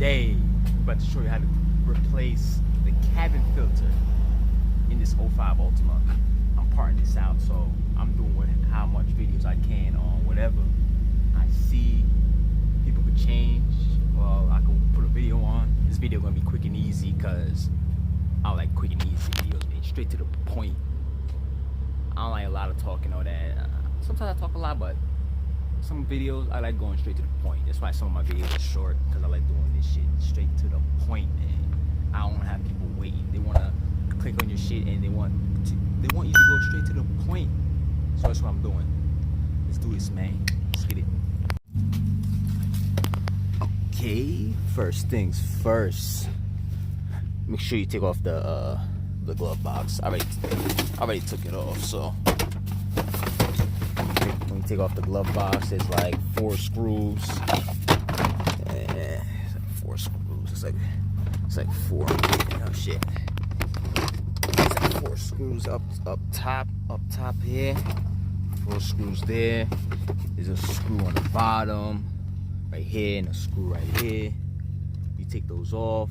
Today, I'm about to show you how to replace the cabin filter in this 05 Altima. I'm parting this out, so I'm doing how much videos I can on whatever I see people could change. Well, I can put a video on. This video gonna be quick and easy because I like quick and easy videos, man. Straight to the point. I don't like a lot of talking or that. Sometimes I talk a lot, but some videos I like going straight to the point. That's why some of my videos are short, because I like doing this shit straight to the point, man. I don't have people waiting. They want to click on your shit and they want you to go straight to the point. So that's what I'm doing. Let's do this, man. Let's get it. Okay, first things first. Make sure you take off the glove box. I already took it off, so when you take off the glove box, there's like 4 screws. Yeah, it's like 4 screws. It's like 4. Oh shit. It's like 4 screws up top here. 4 screws there. There's a screw on the bottom, right here, and a screw right here. You take those off,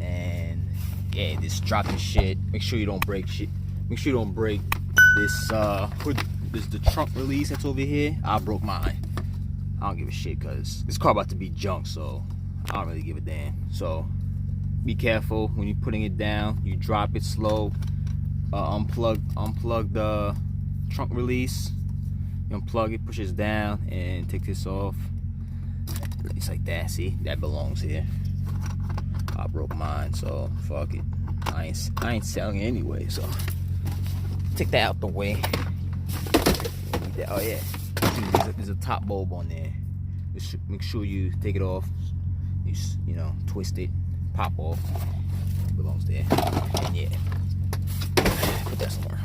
and yeah, just drop this shit. Make sure you don't break shit. Make sure you don't break this this the trunk release that's over here. I broke mine. I don't give a shit because this car about to be junk, so I don't really give a damn. So be careful when you're putting it down. You drop it slow. Unplug the trunk release. You unplug it, push it down, and take this off. It's like that. See, that belongs here. I broke mine, so fuck it. I ain't selling it anyway, so take that out the way. Oh yeah, there's a top bulb on there. Just make sure you take it off. You know, twist it, pop off. It belongs there. And yeah, put that somewhere.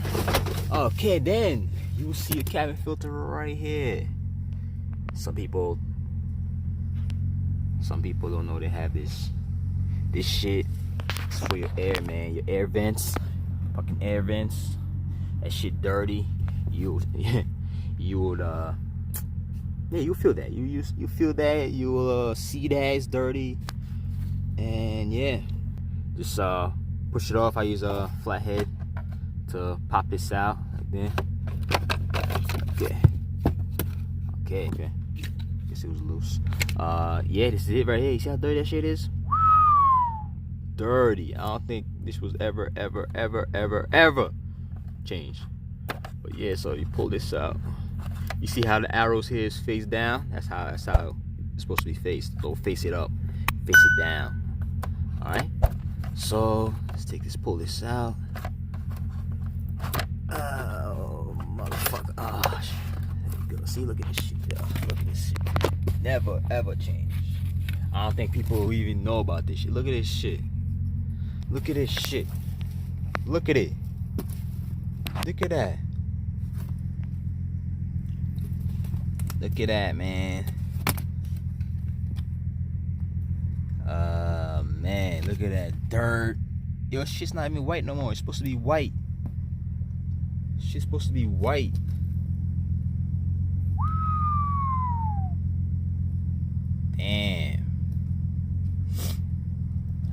Okay, then you will see a cabin filter right here. Some people don't know they have this shit. It's for your air, man. Your air vents, fucking air vents. That shit dirty. You would yeah, you'll feel that. You feel that. You will see that it's dirty, and yeah, just push it off. I use a flathead to pop this out like that. Okay. Guess it was loose. Yeah, this is it right here. You see how dirty that shit is? Dirty. I don't think this was ever changed. But yeah, so you pull this out. You see how the arrows here is face down? That's how it's supposed to be faced. Don't face it up. Face it down. Alright? So let's pull this out. Oh motherfucker. Oh shit. There you go. See, look at this shit, yo. Look at this shit. Never ever change. I don't think people even know about this shit. Look at this shit. Look at this shit. Look at it. Look at that. Look at that, man. Man, look at that dirt. Yo, shit's not even white no more. It's supposed to be white. Shit's supposed to be white. Damn.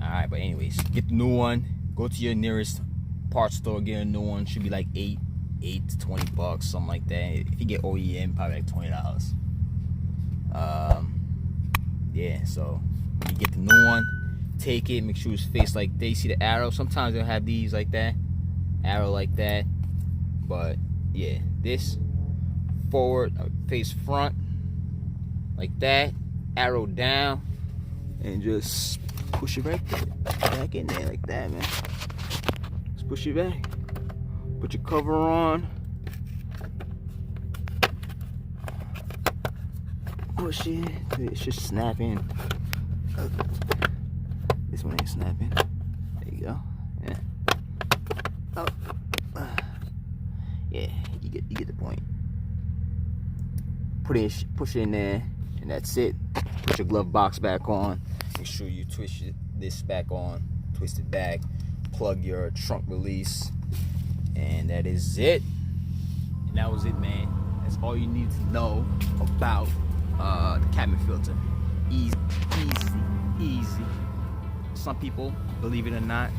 Alright, but anyways, get the new one. Go to your nearest parts store, get a new one. Should be like 8 to 20 bucks, something like that. If you get OEM, probably like $20. Yeah, so you get the new one, take it, make sure it's faced like they see the arrow. Sometimes they'll have these like that, arrow like that, but yeah, this forward, face front like that, arrow down, and just push it back in there like that, man. Just push it back. Put your cover on. Push it. It's just snapping. This one ain't snapping. There you go. Yeah. Oh. Yeah. You get the point. Push it in there, and that's it. Put your glove box back on. Make sure you twist this back on. Twist it back. Plug your trunk release. And that is it. And that was it, man. That's all you need to know about the cabin filter. Easy. some people, believe it or not,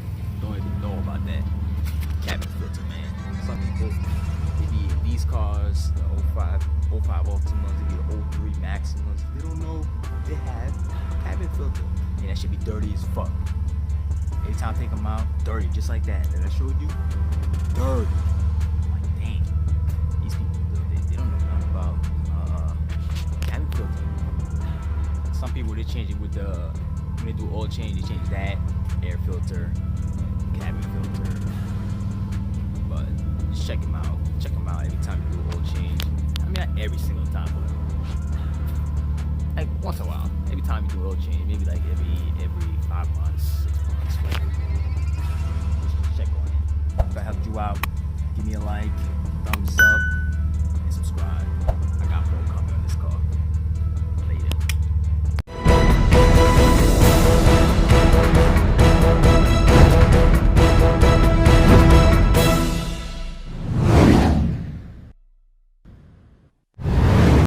don't even know about that cabin filter, man. Some people, they be in these cars, the 05 Altimas, they be the 03 Maximas. They don't know they have cabin filter. And that should be dirty as fuck. Every time I take them out, dirty, just like that I showed you. Dirty. I'm like, dang. These people, they don't know nothing about cabin filter. Some people, they change it with the, when they do oil change, they change that, air filter, cabin filter. But just check them out. Check them out every time you do oil change. I mean, not every single time, but like once in a while. Every time you do oil change, maybe like every 5 months, 6 months, whatever. Just check on it. If I helped you out, give me a like, thumbs up.